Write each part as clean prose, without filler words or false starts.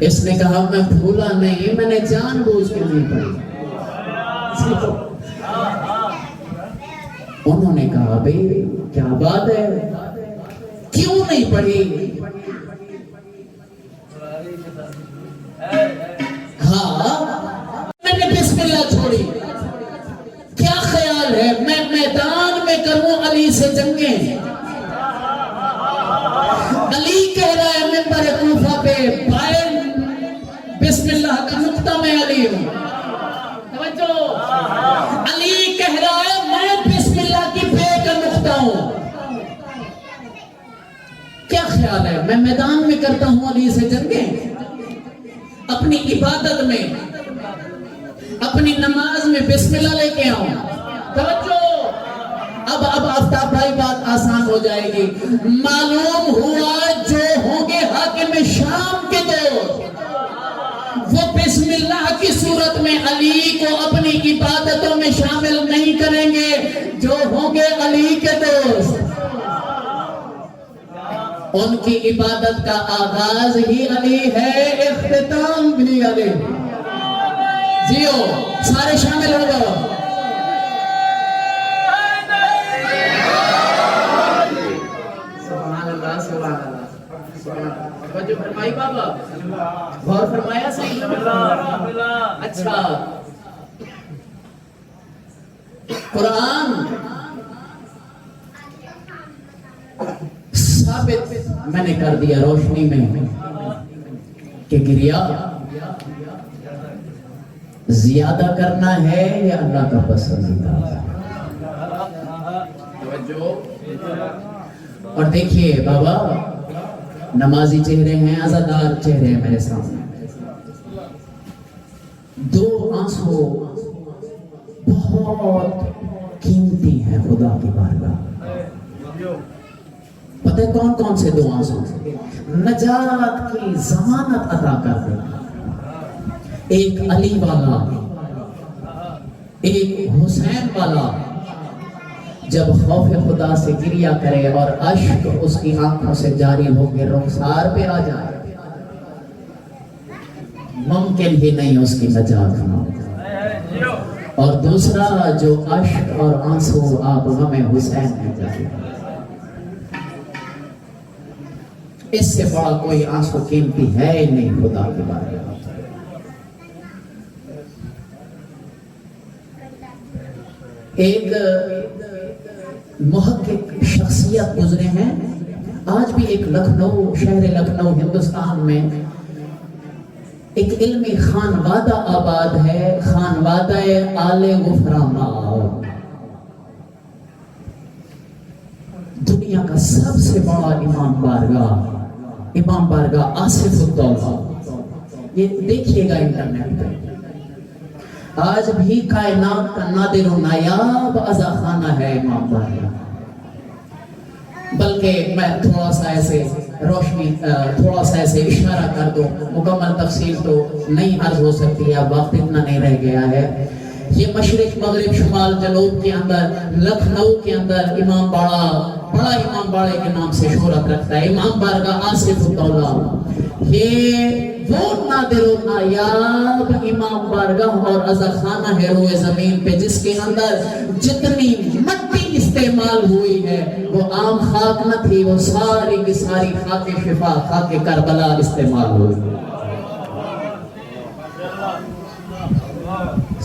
اس نے کہا میں بھولا نہیں، میں نے جان بوجھ کے نہیں پڑھی۔ انہوں نے کہا بھئی کیا بات ہے، کیوں نہیں پڑھی؟ ہاں میں نے بسم اللہ چھوڑی، کیا خیال ہے میں میدان میں کروں علی سے جنگیں؟ علی کہہ رہا ہے منبر کوفہ پہ پائے بسم اللہ کا نقطہ میں علی ہوں۔ توجہ، علی کہہ رہا ہے میں بسم اللہ کی پے کا نقطہ ہوں۔ کیا خیال ہے میں میدان میں کرتا ہوں علی سے جنگیں؟ اپنی عبادت میں، اپنی نماز میں بسم اللہ لے کے آؤں۔ توجہ، اب آفتاب بھائی بات آسان ہو جائے گی۔ معلوم ہوا جو ہوں گے حاکم شام کے دوست، وہ بسم اللہ کی صورت میں علی کو اپنی عبادتوں میں شامل نہیں کریں گے۔ جو ہوں گے علی کے دوست، ان کی عبادت کا آغاز ہی علی ہے، اختتام بھی علی۔ جیو سارے شامل ہو گئے۔ سبحان اللہ، سبحان اللہ۔ توجہ فرمائی بابا، غور فرمایا صحیح؟ اچھا، قرآن ثابت میں نے کر دیا روشنی میں کہ گریا زیادہ کرنا ہے یا اللہ کا پسندیدہ۔ اور دیکھیے بابا، نمازی چہرے ہیں، عزادار چہرے ہیں میرے سامنے۔ دو آنسو بہت قیمتی ہیں خدا کی بارگاہ۔ پتہ ہے کون کون سے دو آنسو؟ نجات کی ضمانت عطا کر دے، ایک علی والا، ایک حسین والا۔ جب خوف خدا سے گریہ کرے اور اشک اس کی آنکھوں سے جاری ہو کے رخسار پہ آ جائے، ممکن ہی نہیں اس کی نجات نہ ہو۔ اور دوسرا جو اشک اور آنسو آپ غم حسین میں جائے، اس سے بڑا کوئی آنسو قیمتی ہے ہی نہیں خدا کے بارے میں۔ ایک محقق شخصیت گزرے ہیں، آج بھی ایک لکھنؤ، شہر لکھنؤ ہندوستان میں ایک علمی خانوادہ آباد ہے، خانوادہ آل غفرانہ۔ دنیا کا سب سے بڑا امام بارگاہ آصف الدولہ، یہ دیکھیے گا انٹرنیٹ پہ، آج بھی کائنات کا نادر و نایاب عزاخانہ ہے امام بارگاہ۔ بلکہ میں تھوڑا سا ایسے اشارہ کر دوں، مکمل تفصیل تو نہیں عرض ہو سکتی ہے، وقت اتنا نہیں رہ گیا ہے۔ یہ مشرق مغرب شمال جنوب کے اندر، لکھنؤ کے اندر امام بڑا امام باڑے کے نام سے شہرت رکھتا ہے، امام بارگاہ آصف الدولہ۔ یہ وہ نادر و نایاب امام بارگاہ اور عزاخانہ ہے روئے زمین پہ، جس کے اندر جتنی مٹی استعمال ہوئی ہے وہ عام خاک نہ تھی، وہ ساری کی ساری خاک شفا، خاک کربلا استعمال ہوئی،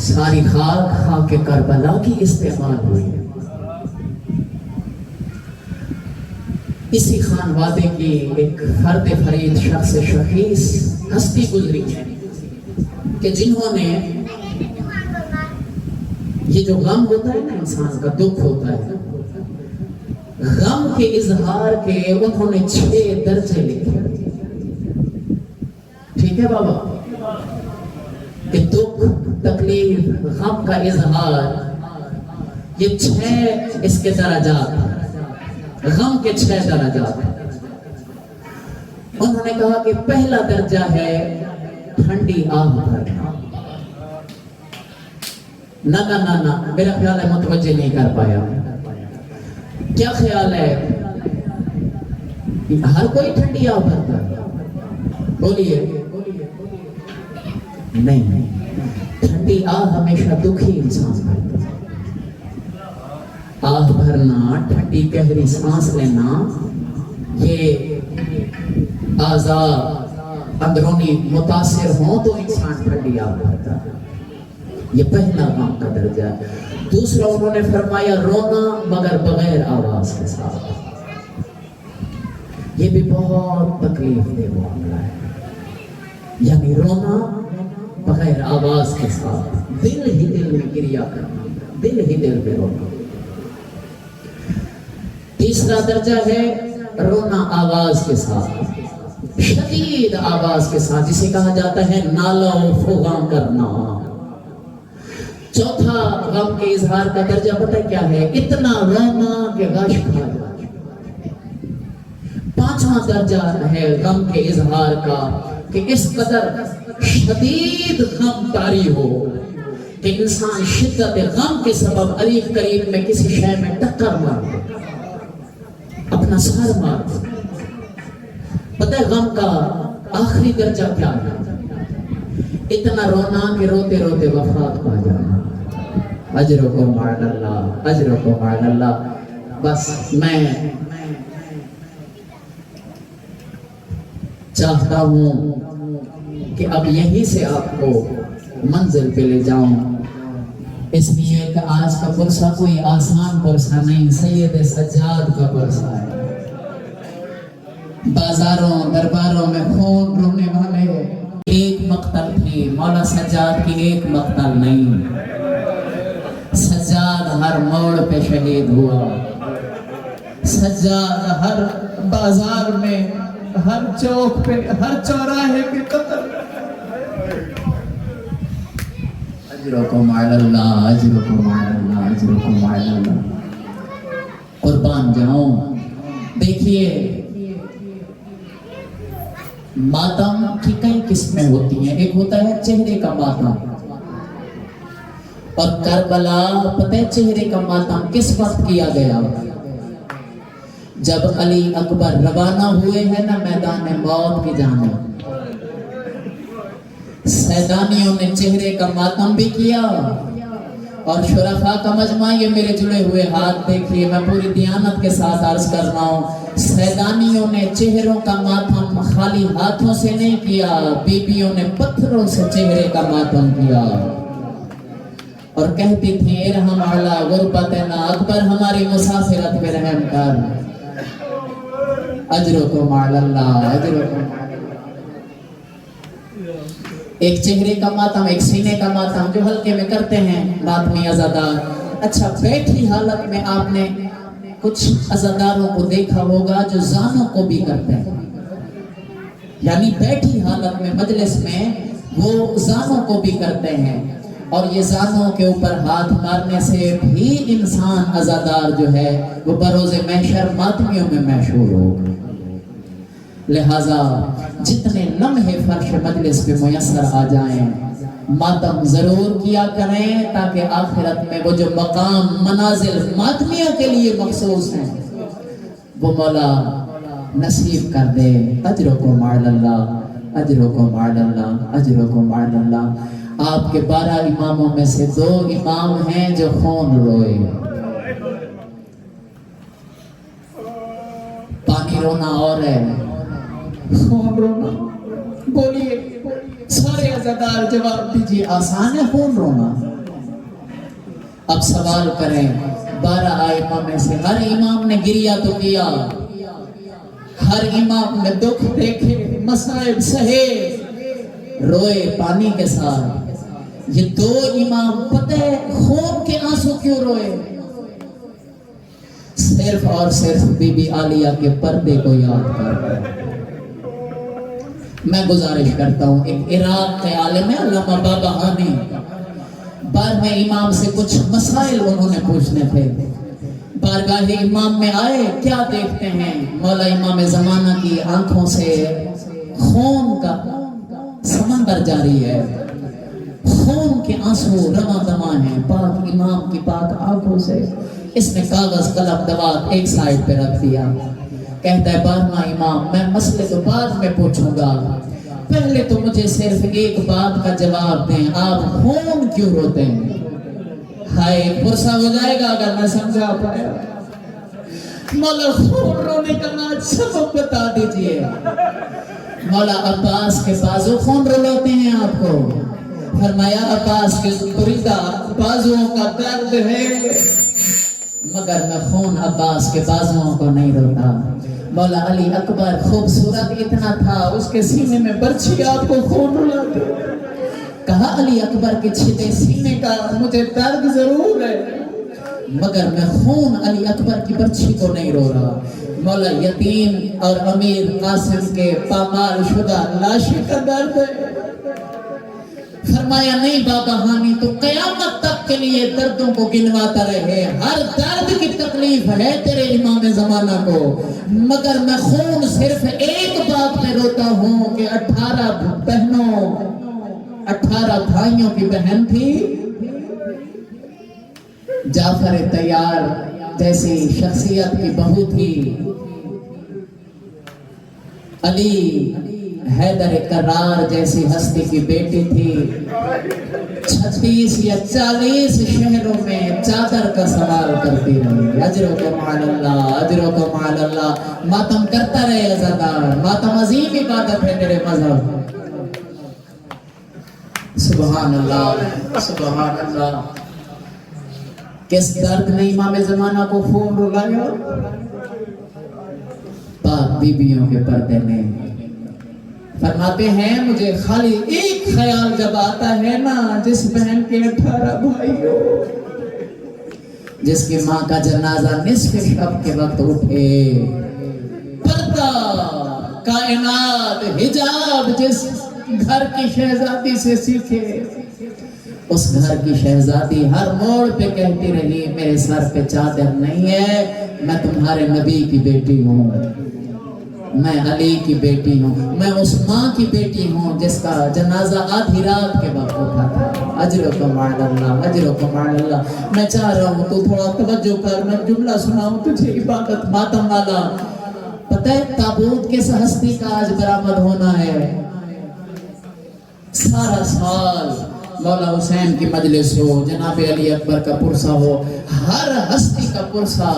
ساری خاک کربلا کی استعمال ہوئی ہے۔ اسی خانوادے کی ایک فرد فرید شخص شخیص ہستی گزری ہے کہ جنہوں نے یہ جو غم ہوتا ہے نا، انسان کا دکھ ہوتا ہے، غم کے اظہار کے انہوں نے 6 درجے لکھے۔ ٹھیک ہے بابا، کہ دکھ، تکلیف، غم کا اظہار، یہ 6 اس کے درجات، غم کے 6 درجات ہیں۔ انہوں نے کہا کہ پہلا درجہ ہے ٹھنڈی آہ بھرنا۔ نہ میرا خیال ہے متوجہ نہیں کر پایا۔ کیا خیال ہے؟ ہر کوئی ٹھنڈی آہ بھرتا ہے؟ بولیے نہیں، ٹھنڈی آہ ہمیشہ دکھی انسان کرتا ہے. آہ بھرنا، ٹھنڈی گہری سانس لینا، یہ آزاد اندرونی متاثر ہوں تو انسان ٹھنڈی آہ بھرتا ہے. یہ پہلا غم کا درجہ ہے. دوسرا انہوں نے فرمایا رونا مگر بغیر آواز کے ساتھ. یہ بھی بہت تکلیف دہ معاملہ ہے، یعنی رونا بغیر آواز کے ساتھ، دل ہی دل میں گریا کرنا، دل ہی دل میں رونا. تیسرا درجہ ہے رونا آواز کے ساتھ، شدید آواز کے ساتھ، جسے کہا جاتا ہے نالا و فغاں کرنا. چوتھا غم کے اظہار کا درجہ پتہ کیا ہے؟ اتنا رونا کہ غش کھا جائے. پانچواں درجہ ہے غم کے اظہار کا کہ اس قدر شدید غم طاری ہو کہ انسان شدت غم کے سبب قریب قریب میں کسی شے میں ٹکر مار دے، اپنا سر مار دے. پتہ ہے غم کا آخری درجہ کیا ہے؟ اتنا رونا کہ روتے روتے وفات پا جانا. اجرکم علی اللہ، اجرکم علی اللہ. بس میں چاہتا ہوں کہ اب یہیں سے آپ کو منزل پہ لے جاؤں، اس لیے کہ آج کا پرسہ کوئی آسان پرسہ نہیں، سید سجاد کا پرسہ ہے. بازاروں درباروں میں خون رونے والے ایک مقتل تھی، مولا سجاد کی ایک مقتل نہیں. سجاد ہر موڑ پہ شہید ہوا، سجاد ہر بازار میں، ہر چوک پہ، ہر چوراہے پہ قتل. اجرکم علی اللہ، اجرکم علی اللہ، اجرکم علی اللہ. قربان جاؤں. دیکھیے ماتم کی کئی قسمیں ہوتی ہیں. ایک ہوتا ہے چہرے کا ماتم، اور کربلا پتہ ہے چہرے کا ماتم کس وقت کیا گیا؟ جب علی اکبر روانہ ہوئے ہیں نا میدان موت کی جانب، سیدانیوں نے چہرے کا ماتم بھی کیا. اور شرفاء کا مجمع، یہ میرے جڑے ہوئے ہاتھ دیکھیے، میں پوری دیانت کے ساتھ عرض کر رہا ہوں، سیدانیوں نے چہروں کا ماتم خالی ہاتھوں سے نہیں کیا، بیبیوں نے پتھروں سے چہرے کا ماتم کیا. اور کہتی تھیں ارحم علی غربتنا، اکبر ہماری مسافرت میں رحم کر. اجرکم علی اللہ، اجرکم. ایک چہرے کا ماتم، ایک سینے کا ماتم جو ہلکے میں کرتے ہیں ماتمی عزادار. اچھا بیٹھی حالت میں آپ نے کچھ عزاداروں کو دیکھا ہوگا جو زانوں کو بھی کرتے ہیں، یعنی بیٹھی حالت میں مجلس میں وہ زانوں کو بھی کرتے ہیں. اور یہ زانوں کے اوپر ہاتھ مارنے سے بھی انسان عزادار جو ہے وہ بروز محشر ماتمیوں میں محشور ہوگا. لہٰذا جتنے لمحے فرش مجلس پہ میسر آ جائیں ماتم ضرور کیا کریں، تاکہ آخرت میں وہ جو مقام منازل ماتمیوں کے لیے مخصوص ہیں وہ مولا نصیب کر دے. اجرکم علی اللہ، اجرکم علی اللہ، اجرکم علی اللہ. آپ کے 12 اماموں میں سے 2 امام ہیں جو خون روئے. پانی رونا اور ہے، خون رونا. بولیے سارے عزادار جواب دیجیے، آسان ہے خون رونا؟ اب سوال کریں 12 ائمہ میں سے ہر امام نے گریا تو کیا، ہر امام نے دکھ دیکھے، مصائب سہے، روئے پانی کے ساتھ. یہ 2 امام پتہ ہے خون کے آنسو کیوں روئے؟ صرف اور صرف بی بی عالیہ کے پردے کو یاد کر. میں گزارش کرتا ہوں، ایک عراق کے عالم ہے علامہ بابہانی، 12ویں امام سے کچھ مسائل انہوں نے پوچھنے تھے. بارگاہ امام میں آئے، کیا دیکھتے ہیں؟ مولا امام زمانہ کی آنکھوں سے خون کا سمندر جاری ہے، خون کے آنسو رواں دواں ہیں پاک امام کی پاک آنکھوں سے. اس نے کاغذ قلم دوات ایک سائڈ پہ رکھ دیا. کہتا ہے 12واں امام، میں مسئلے تو بعد میں پوچھوں گا، پہلے تو مجھے صرف ایک بات کا جواب دیں، آپ خون کیوں روتے ہیں؟ ہائے پرسا ہو جائے گا اگر میں سمجھا پایا۔ مولا خون رونے کا نہ سبب بتا دیجئے۔ مولا عباس کے بازو خون رلاتے ہیں آپ کو؟ فرمایا عباس کے بریدہ بازوؤں کا درد ہے، مگر میں خون عباس کے بازوؤں کو نہیں روتا۔ مولا علی اکبر خوبصورت اتنا تھا، اس کے سینے میں برچھی آپ کو خون رلاتے۔ کہا علی اکبر کے چھتے سینے کا مجھے درد ضرور ہے، مگر میں خون علی اکبر کی برچھی کو نہیں رو رہا۔ مولا یتیم اور امیر قاسم کے پامال شدہ لاشیں کا درد ہے۔ فرمایا نہیں بابا ہانی، تو قیامت تک کے لیے دردوں کو گنواتا رہے، ہر درد کی تکلیف ہے تیرے امام زمانہ کو، مگر میں خون صرف ایک بات پہ روتا ہوں کہ 18 بھائیوں کی بہن تھی، جعفر طیار جیسی شخصیت کی بہو تھی، علی حیدر کرار جیسی ہستی کی بیٹی تھی، 36 یا 40 شہروں میں چادر کا سوال کرتی رہی۔ اجرکم علی اللہ، اجرکم علی اللہ۔ ماتم کرتا رہے عزادار، ماتم عظیم عبادت ہے میرے مذہب۔ سبحان اللہ، سبحان اللہ۔ کس درد نے امام زمانہ کو خون رلایا؟ پاک بیبیوں کے پردے نے۔ فرماتے ہیں مجھے خالی ایک خیال جب آتا ہے نا، جس بہن کے 18 بھائی ہو، جس کی ماں کا جنازہ نصف شب کے وقت اٹھے، پردہ کائنات حجاب جس گھر کی شہزادی سے سیکھے، اس گھر کی شہزادی ہر موڑ پہ کہتی رہی میرے سر پہ چادر نہیں ہے، میں تمہارے نبی کی بیٹی ہوں، میں علی کی بیٹی ہوں، میں اس ماں کی بیٹی ہوں جس کا جنازہ آدھی رات کے وقت اٹھا تھا۔ اجرکم علی اللہ، اجرکم علی اللہ۔ میں چاہ رہا ہوں تو تھوڑا توجہ کر، میں جملہ سناؤں تجھے عبادت ماتم والا۔ پتہ ہے تابوت کس ہستی کا آج برآمد ہونا ہے؟ سارا سال مولا حسین کی مجلس ہو، جناب علی اکبر کا پرسہ ہو، ہر ہستی کا پرسہ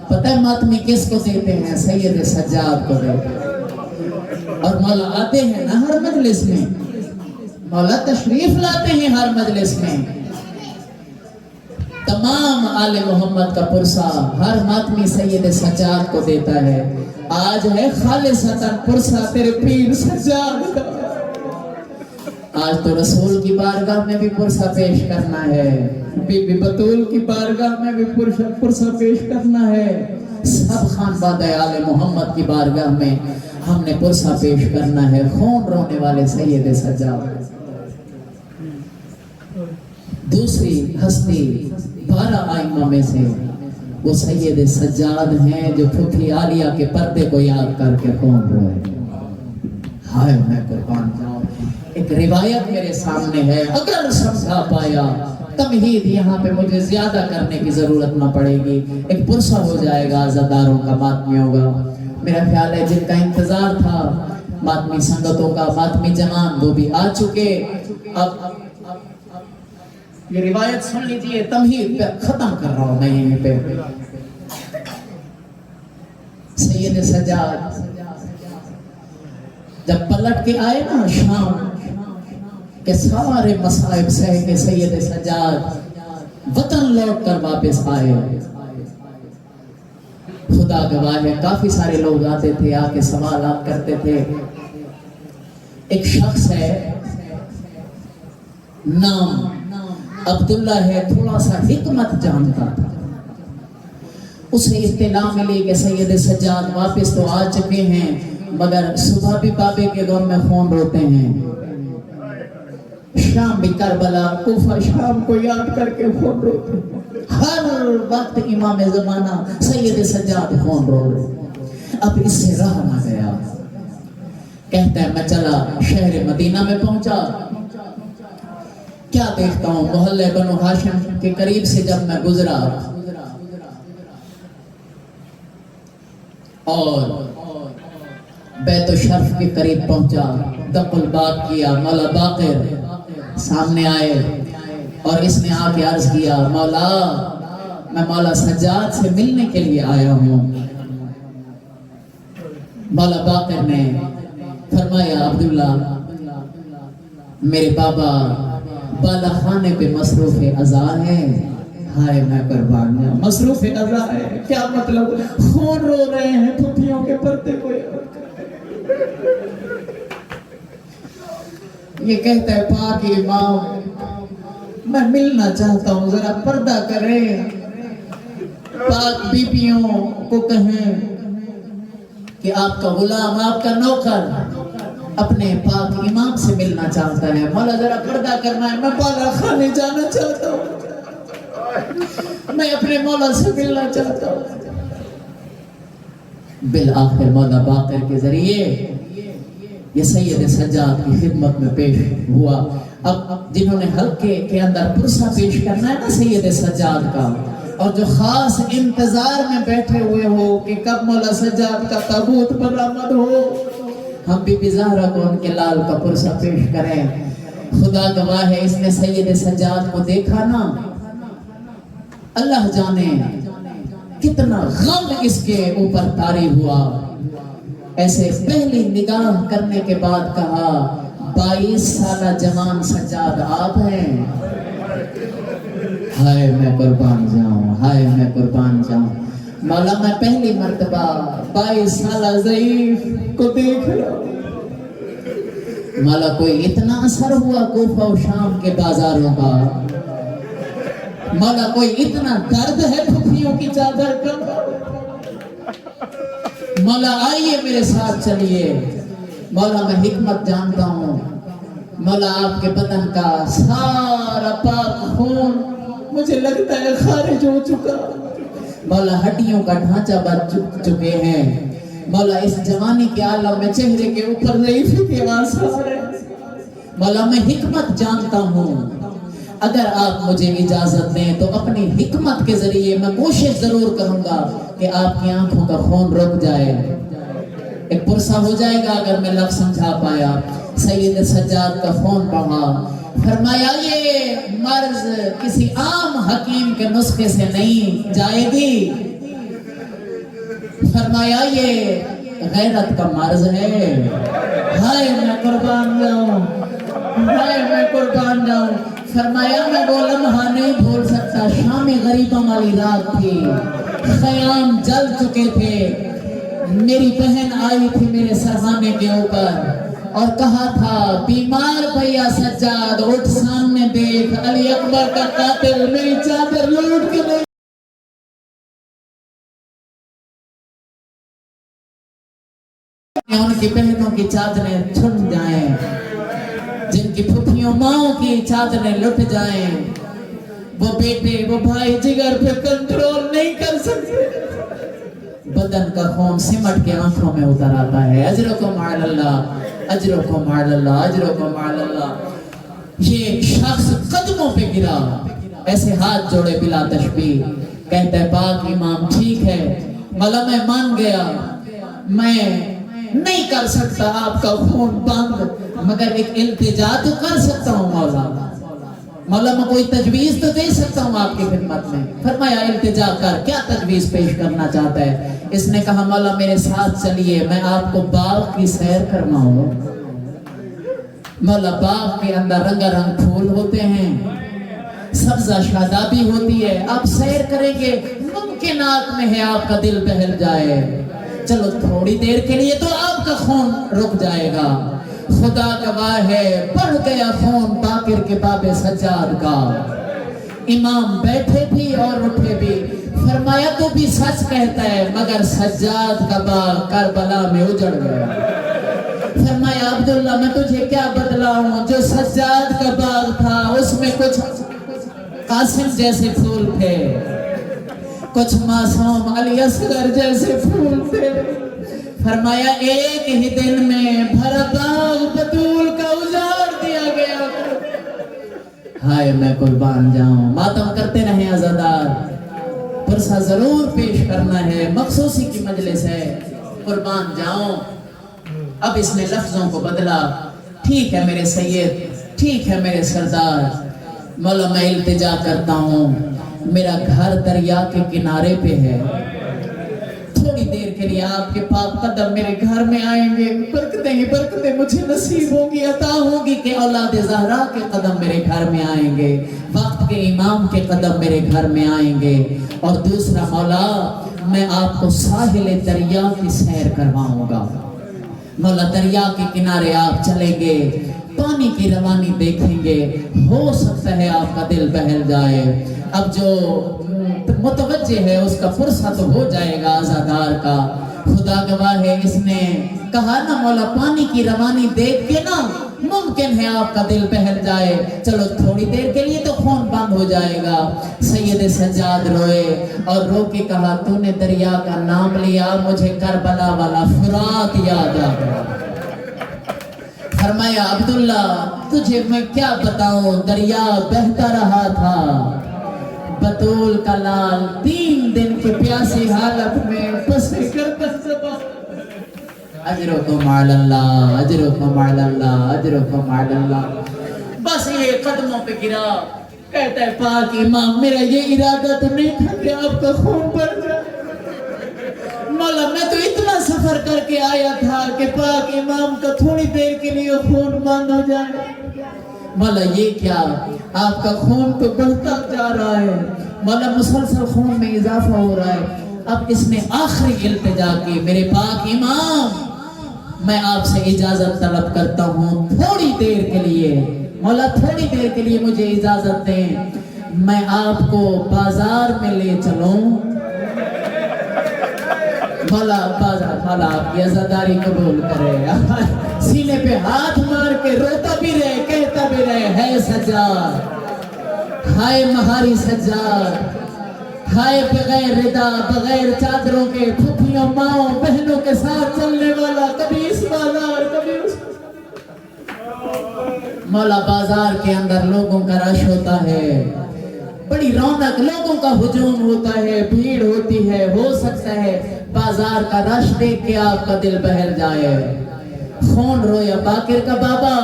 پتہ ہے ماتمی کس کو دیتے ہیں؟ سید سجاد کو دیتے ہیں۔ اور مولا آتے ہیں نا ہر مجلس میں، مولا تشریف لاتے ہیں ہر مجلس میں، تمام آل محمد کا پرسہ ہر ماتمی سید سجاد کو دیتا ہے۔ آج ہے خالصتاً پرسہ تیرے پیر سجاد کا۔ آج تو رسول کی بارگاہ میں بھی پرسہ پیش کرنا ہے، بی بی بطول کی بارگاہ میں بھی پرسہ پیش کرنا ہے، سب خانوادہ آل محمد کی بارگاہ میں ہم نے پرسہ پیش کرنا ہے۔ خون رونے والے سید سجاد۔ دوسری ہستی 12 آئمہ میں سے وہ سید سجاد ہیں جو پھوپھی عالیہ کے پردے کو یاد کر کے خون روئے۔ ہائے میں قربان جاؤں، ایک روایت میرے سامنے ہے، اگر سمجھا پایا تمہید یہاں پہ مجھے زیادہ کرنے کی ضرورت نہ پڑے گی، ایک پرسہ ہو جائے گا، عزاداروں کا ماتمیوں کا۔ میرا خیال ہے جن کا انتظار تھا ماتمی سنگتوں کا، ماتمی جمان وہ بھی آ چکے۔ اب یہ روایت سن لیجئے، تمہید پہ ختم کر رہا ہوں میں یہیں پہ۔ سید سجاد جب پلٹ کے آئے نا شام کہ سارے مصائب سہ کے سید سجاد وطن لوٹ کر واپس آئے، خدا گواہ ہے کافی سارے لوگ آتے تھے، آ کے سوالات کرتے تھے۔ ایک شخص ہے، نام عبداللہ ہے، تھوڑا سا حکمت جانتا تھا، اسے اطلاع ملی کہ سید سجاد واپس تو آ چکے ہیں، مگر صبح بھی بابے کے غم میں خون روتے ہیں، شام بھی کربلا، کوفہ شام کو یاد کر کے خون روتے ہیں، ہر وقت امام زمانہ سید سجاد خون رو رہے۔ اب اس سے رہا نہ گیا، کہتا ہے میں چلا شہر مدینہ میں پہنچا، کیا دیکھتا ہوں محلے بنو ہاشم کے قریب سے جب میں گزرا اور بیت الشرف کے قریب پہنچا، دق الباب کیا، مولا باقر سامنے آئے اور اس نے آ کے عرض کیا مولا میں مولا سجاد سے ملنے کے لیے آیا ہوں۔ مولا باقر نے فرمایا عبداللہ میرے بابا بالا خانے پہ مصروف ازار ہے۔ ہائے میں قربان جاؤں، مصروف ازار ہے کیا مطلب؟ خون رو رہے ہیں پھپھیوں کے پردے کو۔ یہ کہتا ہے پاک امام میں ملنا چاہتا ہوں، ذرا پردہ کریں، پاک بیبیوں کو کہیں کہ آپ کا غلام، آپ کا نوکر اپنے پاک امام سے ملنا چاہتا ہے، مولا ذرا پردہ کرنا ہے، میں بالا خانے جانا چاہتا ہوں، میں اپنے مولا سے ملنا چاہتا ہوں۔ بالآخر مولا باقر کے ذریعے یہ سید سجاد کی خدمت میں پیش ہوا۔ اب جنہوں نے حلقے کے اندر پرسہ پیش کرنا ہے نا سید سجاد کا، اور جو خاص انتظار میں بیٹھے ہوئے ہو کہ کب مولا سجاد کا تابوت برآمد ہو، ہم بی بی زہرا کو ان کے لال کا پرسہ پیش کریں۔ خدا گواہ ہے اس نے سید سجاد کو دیکھا نا، اللہ جانے کتنا غم اس کے اوپر طاری ہوا۔ ایسے پہلی نگاہ کرنے کے بعد کہا 22 سالہ جوان سجاد آپ ہیں۔ ہائے میں قربان جاؤں، ہائے میں قربان جاؤں، مولا میں پہلی مرتبہ 22 سالہ ضعیف کو دیکھ رہا ہوں۔ مولا کوئی اتنا اثر ہوا کوفہ و شام کے بازاروں کا، مولا کوئی اتنا درد ہے پھپھیوں کی چادر کا، مولا آئیے میرے ساتھ چلیے، مولا میں حکمت جانتا ہوں، مولا آپ کے بدن کا سارا پاک خون مجھے لگتا ہے خارج ہو چکا، مولا ہڈیوں کا ڈھانچہ بچ چکے ہیں، مولا اس جوانی کے عالم میں چہرے کے اوپر ضعیفی کے آثار ہیں، مولا میں حکمت جانتا ہوں، اگر آپ مجھے اجازت دیں تو اپنی حکمت کے ذریعے میں کوشش ضرور کروں گا کہ آپ کی آنکھوں کا خون رک جائے، ایک پرسہ ہو جائے گا اگر میں لفظ سمجھا پایا۔ سید سجاد کا خون بڑھا، فرمایا یہ مرض کسی عام حکیم کے نسخے سے نہیں جائے گی، فرمایا یہ غیرت کا مرض ہے۔ ہائے میں قربان جاؤں، ہائے میں قربان جاؤں، فرمایا میں وہ لمحہ نہیں بھول سکتا، شام غریبوں والی رات تھی، خیام جل چکے تھے، میری بہن آئی تھی میرے سرہانے کے اوپر اور کہا تھا بیمار بھیا سجاد اٹھ سامنے دیکھ، علی اکبر کا قاتل میری چادر لوٹ کے لے ان کی بہنوں کی چادریں چھن جائیں، جن کی پھپھیوں ماؤں کی چادریں لٹ جائیں، وہ بیٹے وہ بھائی جگر پہ کنٹرول نہیں کر سکتے، بدن کا خون سمٹ کے آنکھوں میں اتر آتا ہے۔ اجرکم علی اللہ، اجرکم علی اللہ، اجرکم علی اللہ۔ یہ شخص قدموں پہ گرا، ایسے ہاتھ جوڑے بلا تشبیہ، کہتا ہے پاک امام ٹھیک ہے مولا میں مان گیا، میں نہیں کر سکتا آپ کا خون بند، مگر ایک التجا تو کر سکتا ہوں مولا، مولا میں کوئی تجویز تو دے سکتا ہوں آپ کی خدمت میں۔ فرمایا التجا کر، کیا تجویز پیش کرنا چاہتا ہے؟ اس نے کہا مولا میرے ساتھ چلیے، میں آپ کو باغ کی سیر کرواؤں۔ مولا باغ کے اندر رنگا رنگ پھول ہوتے ہیں، سبزہ شادابی ہوتی ہے، آپ سیر کریں گے، ممکنات میں ہے آپ کا دل بہل جائے، چلو تھوڑی دیر کے لیے تو آپ کا خون رک جائے گا۔ خدا گواہ ہے بڑھ گیا خون باقر کے باب سجاد کا، امام بیٹھے بھی اور اٹھے بھی، فرمایا تو بھی سچ کہتا ہے مگر سجاد کا باغ کربلا میں اجڑ گیا۔ فرمایا عبداللہ میں تجھے کیا بدلاؤں، جو سجاد کا باغ تھا اس میں کچھ قاسم جیسے پھول تھے، کچھ معصوم علی اصغر جیسے پھول تھے، فرمایا ایک ہی دن میں بھرا باغ بطول کا اجاڑ دیا گیا۔ ہائے میں قربان جاؤں، ماتم کرتے رہیں عزادار، پرسہ ضرور پیش کرنا ہے، مخصوصی کی مجلس ہے، قربان جاؤں۔ اب اس نے لفظوں کو بدلا. ٹھیک ہے میرے سید, ٹھیک ہے میرے سردار, مولا میں التجا کرتا ہوں, میرا گھر دریا کے کنارے پہ ہے, تھوڑی دیر کے لیے آپ کے پاک قدم میرے گھر میں آئیں گے, برکتیں ہی برکتیں مجھے نصیب ہوں گی, عطا ہوگی کہ اولاد زہرا کے قدم میرے گھر میں آئیں گے, وقت کے امام کے قدم میرے گھر میں آئیں گے. اور دوسرا مولا میں آپ کو ساحل دریا کی سیر کرواؤں گا. مولا دریا کے کنارے آپ چلیں گے, پانی کی روانی دیکھیں گے, ہو سکتا ہے آپ کا دل بہل جائے. اب جو متوجہ ہے اس کا فرصت ہو جائے گا عزادار کا. خدا گواہ ہے اس نے کہا نا مولا پانی کی روانی دیکھ کے نا ممکن ہے آپ کا دل بہل جائے, چلو تھوڑی دیر کے لیے تو خون بند ہو جائے گا. سید سجاد روئے اور رو کے کہا تو نے دریا کا نام لیا, مجھے کربلا والا فرات یاد آ گیا. فرمایا عبداللہ تجھے میں کیا بتاؤں, دریا بہتا رہا تھا, بطول کا لال 3 دن کی پیاسی حالت میں پسے کرتا سبا. اجرکم علی اللہ, اجرکم علی اللہ, اجرکم علی اللہ. بس یہ قدموں پہ گرا, کہتا ہے پاک امام میرا یہ ارادہ تو نہیں تھا کہ آپ کا خون بڑھ جائے. مولا میں تو اتنا سفر کر کے آیا تھا کہ پاک امام کا تھوڑی دیر کے لیے خون بند ہو جائے. مولا یہ کیا, آپ کا خون تو بڑھتا جا رہا ہے, مولا مسلسل خون میں اضافہ ہو رہا ہے. اب اس نے آخری التجا کی, میرے پاک امام میں آپ سے اجازت طلب کرتا ہوں تھوڑی دیر کے لیے, مولا تھوڑی دیر کے لیے مجھے اجازت دیں, میں آپ کو بازار میں لے چلوں. مولا بازار, مولا آپ کی عزاداری قبول کرے. سینے پہ ہاتھ مار کے روتا بھی رہے, کہتا بھی رہے, ہے سجاد, ہائے مہاری سجاد, ہائے بغیر ردا بغیر چادروں کے پھپھیوں ماؤں بہنوں کے ساتھ چلنے والا, کبھی اس بازار کبھی اس. مولا بازار کے اندر لوگوں کا رش ہوتا ہے, بڑی رونق, لوگوں کا ہجوم ہوتا ہے, بھیڑ ہوتی ہے, ہو سکتا ہے بازار کا رش دیکھ کے آپ کا دل بہل جائے. خون رویا باقر کا بابا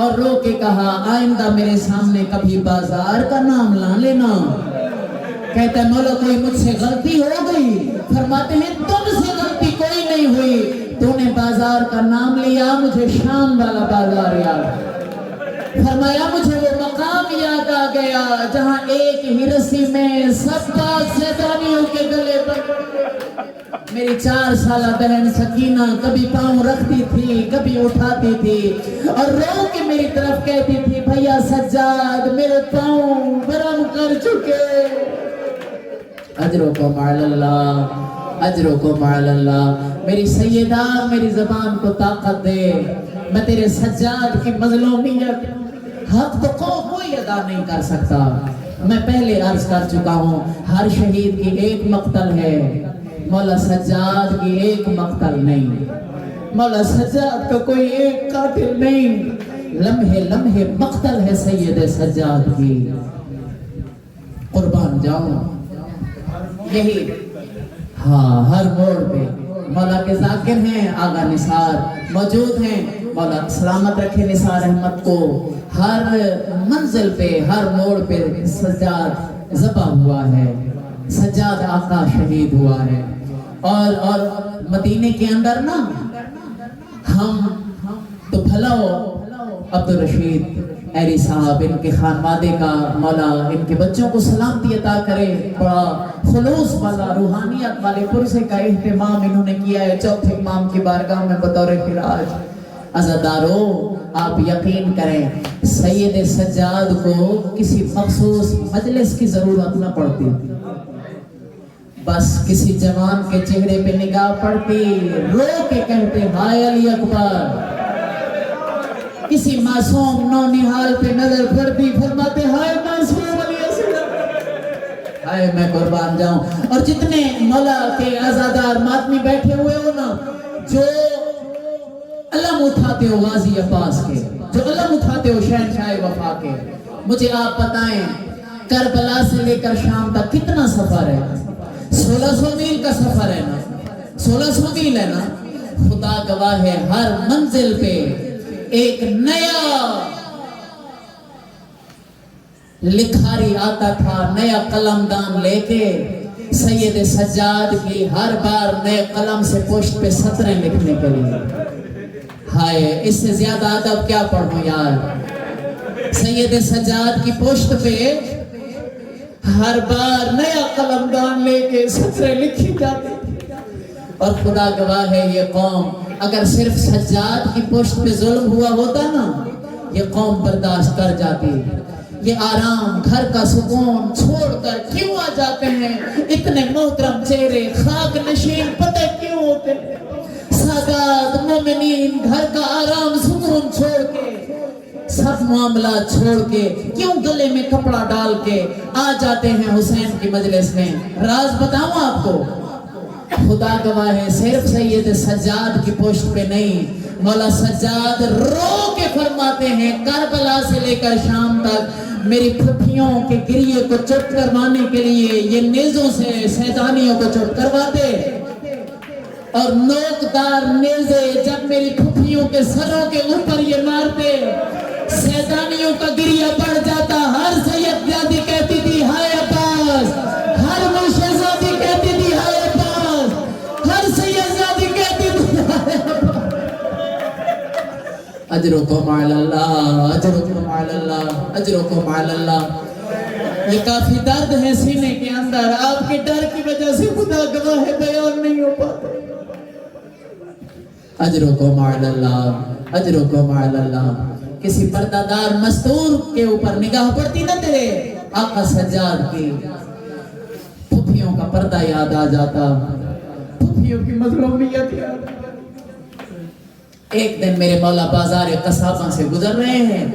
اور رو کے کہا آئندہ میرے سامنے کبھی بازار کا نام نہ لینا. کہتا ہے مولا کوئی مجھ سے غلطی ہو گئی. فرماتے ہیں تم سے غلطی کوئی نہیں ہوئی, تو نے بازار کا نام لیا, مجھے شام والا بازار یاد. فرمایا مجھے وہ مقام یاد آ گیا جہاں ایک ہی رسی میں سب پاک شیطانیوں کے گلے پر. میری 4 سالہ بہن سکینہ کبھی پاؤں رکھتی تھی, کبھی اٹھاتی تھی, اور رو کے میری طرف کہتی تھی بھیا سجاد میرے پاؤں برم کر چکے. اجرکم علی اللہ, اجرکم علی اللہ. میری سیدہ میری زبان کو طاقت دے, میں تیرے سجاد کی مظلومیت حق تو کوئی ادا نہیں کر سکتا. میں پہلے عرض کر چکا ہوں, ہر شہید کی ایک مقتل ہے, مولا سجاد کی ایک مقتل نہیں, مولا سجاد کا کوئی ایک قاتل نہیں, لمحے لمحے مقتل ہے سید سجاد کی. قربان جاؤں یہی ہاں ہر موڑ پہ مولا کے ذاکر ہیں, آغا نثار موجود ہیں, مولا سلامت رکھے نثار احمد کو. ہر منزل پہ ہر موڑ پہ سجاد ذبح ہوا ہے, سجاد آقا شہید ہوا ہے. اور مدینے کے اندر نا ہم تو بھلا عبدالرشید ایری صاحب ان کے خانوادے کا مولا ان کے بچوں کو سلامتی عطا کرے, بڑا خلوص والا روحانیت والے پرسے کا اہتمام انہوں نے کیا ہے چوتھے امام کی بارگاہ میں بطور خراج. عزادارو آپ یقین کریں سید سجاد کو کسی مخصوص مجلس کی ضرورت نہ پڑتی, بس کسی جوان کے چہرے پہ نگاہ پڑتی, رو کے کہتے ہائے علی اکبر. کسی معصوم نونہال پہ نظر پڑتی, فرماتے ہائے معصوم علی اصغر, ہائے میں قربان جاؤں. اور جتنے مولا کے عزادار ماتمی بیٹھے ہوئے ہو نا, جو علم اٹھاتے ہو غازی عباس کے, جو علم اٹھاتے ہو شہنشاہ وفا کے, مجھے آپ بتائیں کربلا سے لے کر شام تک کتنا سفر ہے؟ 1600 میل کا سفر ہے نا, 1600 میل ہے نا. خدا گواہ ہے ہر منزل پہ ایک نیا لکھاری آتا تھا، نیا قلم دان لے کے سید سجاد کی ہر بار نئے قلم سے پشت پہ سطریں لکھنے کے لیے۔ ہائے اس سے زیادہ ادب کیا پڑھوں یار۔ سید سجاد کی پشت پہ ہر بار نیا قلم دان لے کے سطریں لکھی جاتی تھی، اور خدا گواہ ہے یہ قوم اگر صرف سجاد کی پشت پہ ظلم ہوا ہوتا نا، یہ قوم برداشت کر جاتی۔ یہ آرام گھر کا سکون چھوڑ کر کیوں آ جاتے ہیں اتنے محترم چہرے، خاک نشین پتہ کیوں ہوتے ہیں؟ سادات مومنین گھر کا آرام سکون چھوڑ کے، سب معاملات چھوڑ کے کیوں گلے میں کپڑا ڈال کے آ جاتے ہیں حسین کی مجلس میں؟ راز بتاؤں آپ کو، خدا گواہ ہے صرف سید سجاد کی پشت پہ نہیں، مولا سجاد رو کے فرماتے ہیں کربلا سے لے کر شام تک میری پھپھیوں کے گریے کو چپ کروانے کے لیے یہ نیزوں سے سیدانیوں کو چپ کرواتے، اور نوکدار نیزے جب میری پھپھیوں کے سروں کے اوپر یہ مارتے، سیدانیوں کا گریہ بڑھ جاتا۔ ہر سید زادی کہتی تھی ہائے عباس، ہر مرشد زادی کہتی تھی ہائے عباس، ہر سید زادی کہتی تھی ہائے عباس۔ اجرکم علی اللہ، اجرکم علی اللہ، اجرکم علی اللہ۔ یہ کافی درد ہے سینے کے اندر، آپ کے ڈر کی وجہ سے خدا گواہ ہے بیان نہیں ہو پاتا۔ اجرکم علی اللہ، اجرکم علی اللہ۔ کسی پردہ دار مستور کے اوپر نگاہ پڑتی نہ تیرے آقا سجاد کی، پھپھیوں کا پردہ یاد آ جاتا، پھپھیوں کی مظلومیت یاد۔ ایک دن میرے مولا بازار قصاباں سے گزر رہے ہیں،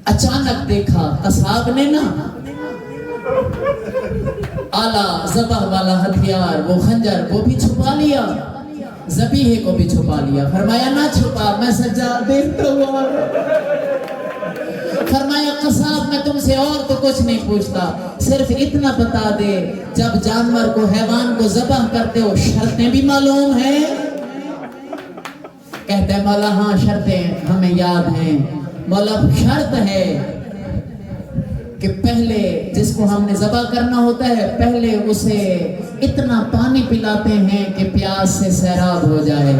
اچانک دیکھا قصاب نے نا آلہ ذبح والا ہتھیار وہ خنجر وہ بھی چھپا لیا، ذبیحے کو بھی چھپا لیا۔ فرمایا نہ چھپا، میں سجاد دیکھتا ہوا۔ فرمایا قصاب میں تم سے اور تو کچھ نہیں پوچھتا، صرف اتنا بتا دے جب جانور کو حیوان کو ذبح کرتے ہو شرطیں بھی معلوم ہیں؟ کہتے ہیں مولا ہاں شرطیں ہمیں یاد ہیں۔ مولا شرط ہے کہ پہلے جس کو ہم نے ذبح کرنا ہوتا ہے پہلے اسے اتنا پانی پلاتے ہیں کہ پیاس سے سیراب ہو جائے۔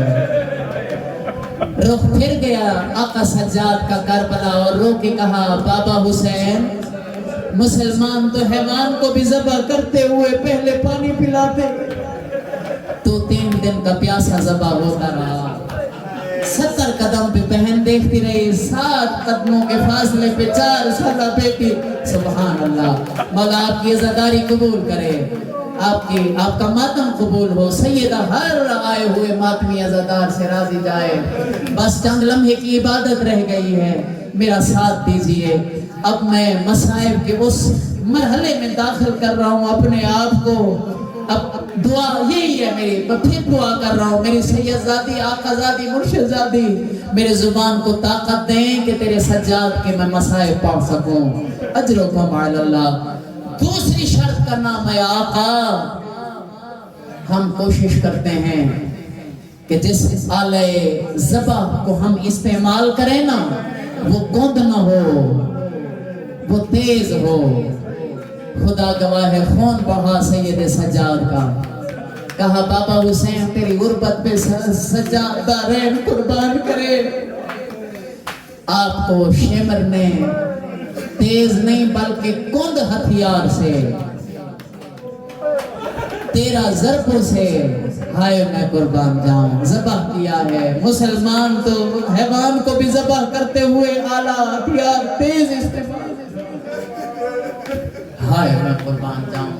رخ پھر گیا آقا سجاد کا کربلا اور رو کے کہا بابا حسین، مسلمان تو حیوان کو بھی ذبح کرتے ہوئے پہلے پانی پلاتے، تو 3 دن کا پیاسا ذبح ہوتا رہا۔ 70 قدم پہ بہن دیکھتی رہی، 7 قدموں کے فاصلے پہ 4 سالہ بیٹی۔ سبحان اللہ، مولا آپ کی عزاداری قبول کرے، آپ کا ماتم قبول ہو، سیدہ ہر آئے ہوئے ماتمی عزادار سے راضی جائے۔ بس چند لمحے کی عبادت رہ گئی ہے، میرا ساتھ دیجئے۔ اب میں مصائب کے اس مرحلے میں داخل کر رہا ہوں اپنے آپ کو۔ اب دعا یہی ہے میری، میں پھر دعا کر رہا ہوں، میری سید زادی آقا زادی مرشد زادی میرے زبان کو طاقت دیں کہ تیرے سجاد کے میں مصائب پڑھ سکوں۔ اجرکم علی اللہ۔ دوسری شرط کا نام ہے آقا۔ ہم کوشش کرتے ہیں کہ جس آلہ ذبح کو ہم استعمال کریں نا وہ گند نہ ہو، وہ تیز ہو۔ خدا گواہ ہے خون بہا سید سجاد کا۔ کہا بابا حسین تیری غربت پہ سجاد دارین قربان کرے۔ آپ کو شیمر نے تیز نہیں بلکہ کند ہتھیار سے 13 ضربوں سے ہائے میں قربان جاؤں ذبح کیا ہے۔ مسلمان تو حیوان کو بھی ذبح کرتے ہوئے اعلیٰ ہتھیار تیز استعمال، ہائے میں قربان جاؤں۔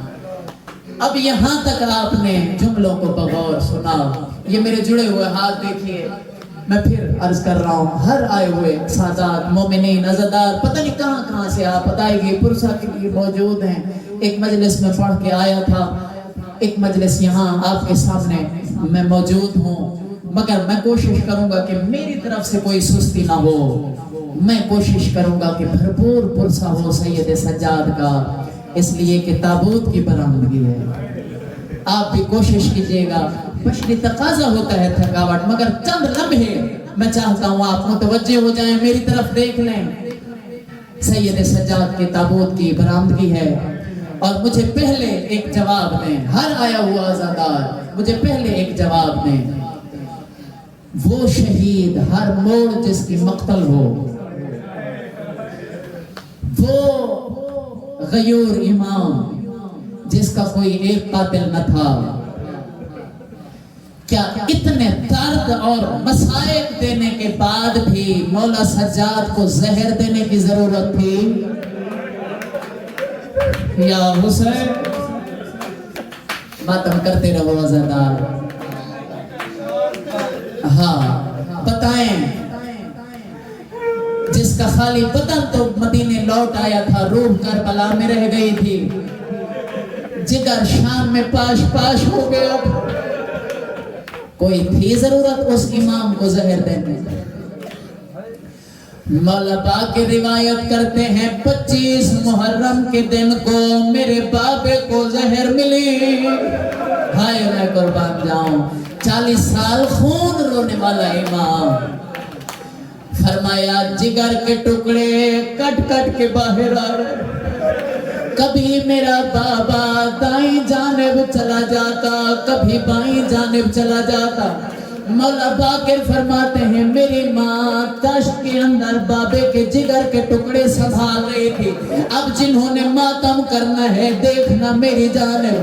اب یہاں تک آپ نے جملوں کو بغور سنا، یہ میرے جڑے ہوئے ہاتھ دیکھیے۔ میں پھر عرض کر رہا ہوں، ہر آئے ہوئے سادات مومنین عزادار پتہ نہیں کہاں کہاں سے آپ ادائیگی پرسہ کے لیے موجود ہیں۔ ایک مجلس میں پڑھ کے آیا تھا، ایک مجلس یہاں آپ کے سامنے میں موجود ہوں، مگر میں کوشش کروں گا کہ میری طرف سے کوئی سستی نہ ہو۔ میں کوشش کروں گا کہ بھرپور پرسہ ہو سید سجاد کا، اس لیے کہ تابوت کی برآمدگی ہے۔ آپ بھی کوشش کیجئے گا. بشری تقاضا ہوتا ہے تھکاوٹ، مگر چند لمحے میں چاہتا ہوں آپ متوجہ ہو جائیں، میری طرف دیکھ لیں. سید سجاد کے تابوت کی برآمدگی ہے اور مجھے پہلے ایک جواب دیں. ہر آیا ہوا عزادار مجھے پہلے ایک جواب دیں. وہ شہید ہر موڑ جس کی مقتل ہو، وہ غیور امام جس کا کوئی ایک قاتل نہ تھا، کیا اتنے درد اور مصائب دینے کے بعد بھی مولا سجاد کو زہر دینے کی ضرورت تھی؟ یا حسین ماتم کرتے رہو عزادار. ہاں بتائیں، جس کا خالی بدن تو مدینے لوٹ آیا تھا، روح کربلا میں رہ گئی تھی، جگر شام میں پاش پاش ہو گیا، کوئی تھی ضرورت اس امام کو زہر دینے؟ مولا پاک کی روایت کرتے ہیں 25 محرم کے دن کو میرے بابے کو زہر ملی. ہائے میں قربان جاؤں، 40 سال خون رونے والا امام. فرمایا جگر کے ٹکڑے کٹ کٹ کے باہر آ رہے. کبھی میرا بابا دائیں جانب چلا جاتا، کبھی بائیں جانب چلا جاتا. مولا باقر فرماتے ہیں میری ماں تشت کے اندر بابے کے جگر کے ٹکڑے سنبھال رہی تھی. اب جنہوں نے ماتم کرنا ہے دیکھنا میری جانب.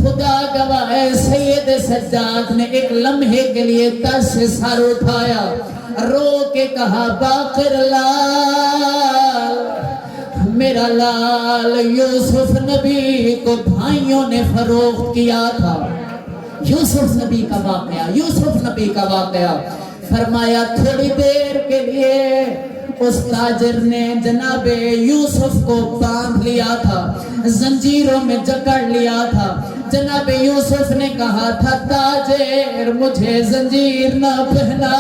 خدا گواہ ہے سید سجاد نے ایک لمحے کے لیے تشت سے سر اٹھایا، رو کے کہا باقر لال، میرا لال یوسف نبی کو بھائیوں نے فروخت کیا تھا. یوسف نبی کا واقعہ، یوسف نبی کا واقعہ. فرمایا تھوڑی دیر کے لیے اس تاجر نے جناب یوسف کو باندھ لیا تھا، زنجیروں میں جکڑ لیا تھا. جناب یوسف نے کہا تھا تاجر مجھے زنجیر نہ پہنا.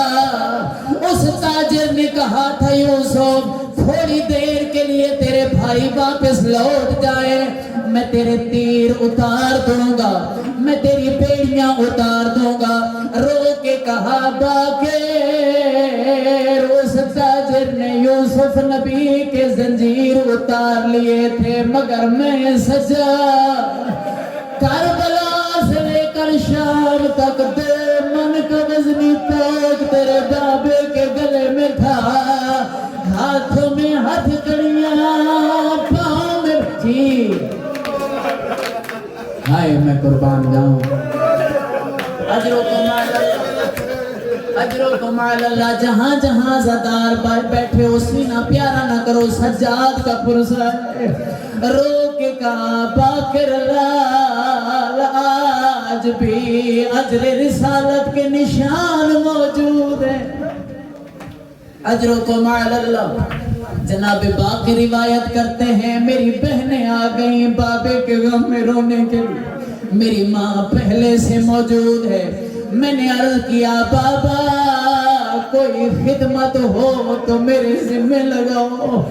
اس تاجر نے کہا تھا یوسف تھوڑی دیر کے لیے تیرے بھائی واپس لوٹ جائے، میں تیرے تیر اتار دوں گا، میں تیری بیڑیاں اتار دوں گا. رو کے کہا باقر، اس تاجر نے یوسف نبی کے زنجیر اتار لیے تھے، مگر میں سجا کربلا سے لے کر شام تک 2 من کا وزنی تاج تیرے بابے کے گلے میں تھا. ہاتھوں میں ہتھ کڑیاں، پاؤں میں تھی. ہائے میں قربان جاؤں. اجرکم علی اللہ. جہاں جہاں عزادار بیٹھے ہو سینہ پیارا نہ کرو، سجاد کا پرسہ ہے. رو کے کہا باقر لال آج بھی اجر رسالت کے نشان موجود ہیں. اجرکم علی اللہ. جناب باقی روایت کرتے ہیں میری بہنیں آ گئیں بابے کے غم میں رونے کے لیے. میری ماں پہلے سے موجود ہے. میں نے عرض کیا بابا کوئی خدمت ہو تو میرے ذمہ لگاؤ.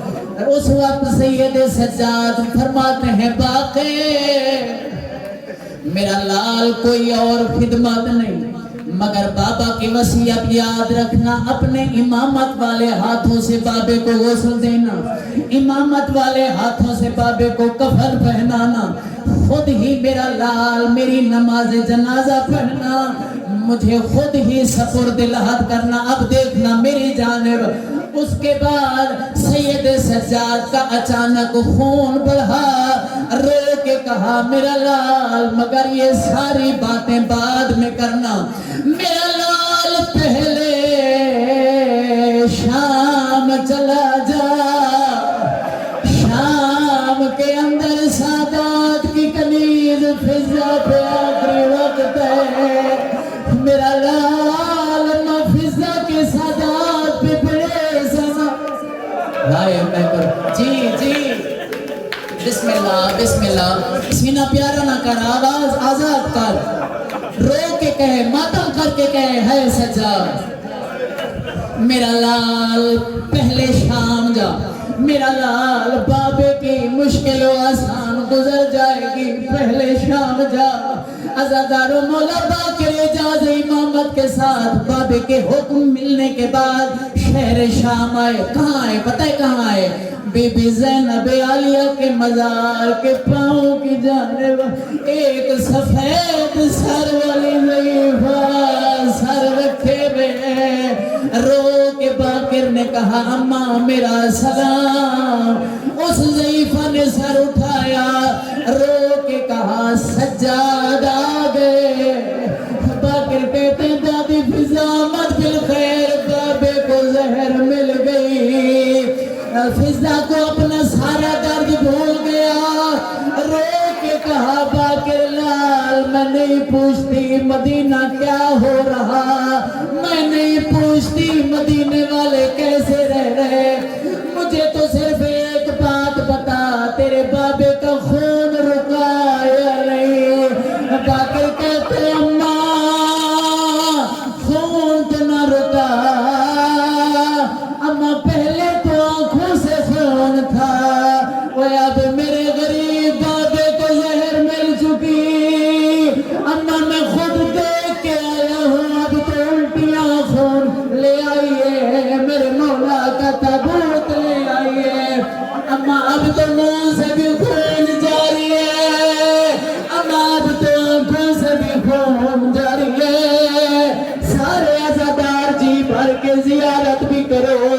اس وقت سید سجاد فرماتے ہیں باقی میرا لال کوئی اور خدمت نہیں، مگر بابا کی وصیت یاد رکھنا، اپنے امامت والے ہاتھوں سے بابے کو غسل دینا، امامت والے ہاتھوں سے بابے کو کفن پہنانا، خود ہی میرا لال میری نماز جنازہ پڑھنا، مجھے خود ہی سپرد لحد کرنا. اب دیکھنا میری جانب. اس کے بعد سید سجاد کا اچانک خون بڑھا. رو کے کہا میرا لال مگر یہ ساری باتیں بعد میں کرنا. میرا لال پہلے شام چلا جا. شام کے اندر سادات کی کنیز فضا پہ آخری وقت ہے. میرا لال فضا کے سادات پہ بڑے سنا. لائے میں کر جی جی بسم اللہ بسم اللہ. سینہ پیارا نہ کر، آواز آزاد کر، رو کے کہے، ماتم کر کے کہے ہے سجاد میرا لال پہلے شام جا. میرا لال بابے کی مشکل و آسان گزر جائے گی، پہلے شام جا. عزادارو مولا باقر اجازت امامت کے ساتھ بابے کے حکم ملنے کے بعد شہر شام آئے. کہاں آئے؟ پتہ ہے کہاں آئے؟ بی بی زینب عالیہ کے مزار کے پاؤں کی جانب ایک سفید سر والی ضعیفہ سر رکھے ہوئے. رو کے باقر نے کہا اماں میرا سلام. اس ضعیفہ نے سر اٹھایا, رو کے کہا سجاد آ گئے. باقر کہتے ہیں دادی فضامت بالخیر, بابے کو زہر مل گئی. فضا کو اپنا سارا درد بھول گیا, رو کے کہا باقر لال میں نہیں پوچھتی مدینہ کیا ہو رہا, میں نہیں پوچھتی مدینے والے کیسے رہ رہے, مجھے تو صرف ایک بات بتا تیرے بابے کا خون رکا یا نہیں. باقر کہتے اماں خون تو نہ رکا, اماں پہلے تو آنکھوں سے خون تھا, وہ اب میرے غریب بابے کو زہر مل چکی. اماں میں خود دیکھ کے آیا ہوں, اب تو الٹیاں خون لے آئیے, میرے مولا کا تابوت لے آئیے. اماں اب تو منہ سے بھی خون جاری ہے, اماں اب تو آنکھوں سے بھی خون جاری ہے. سارے عزادار جی بھر کے زیارت بھی کرو,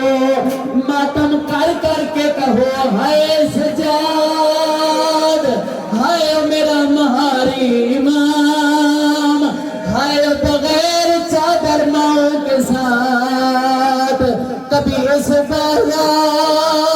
ماتم کر کر کے کہو ہائے سجاد, ہائے میرا مہاری امام, ہائے بغیر چادر ماؤں کے ساتھ کبھی اس بازار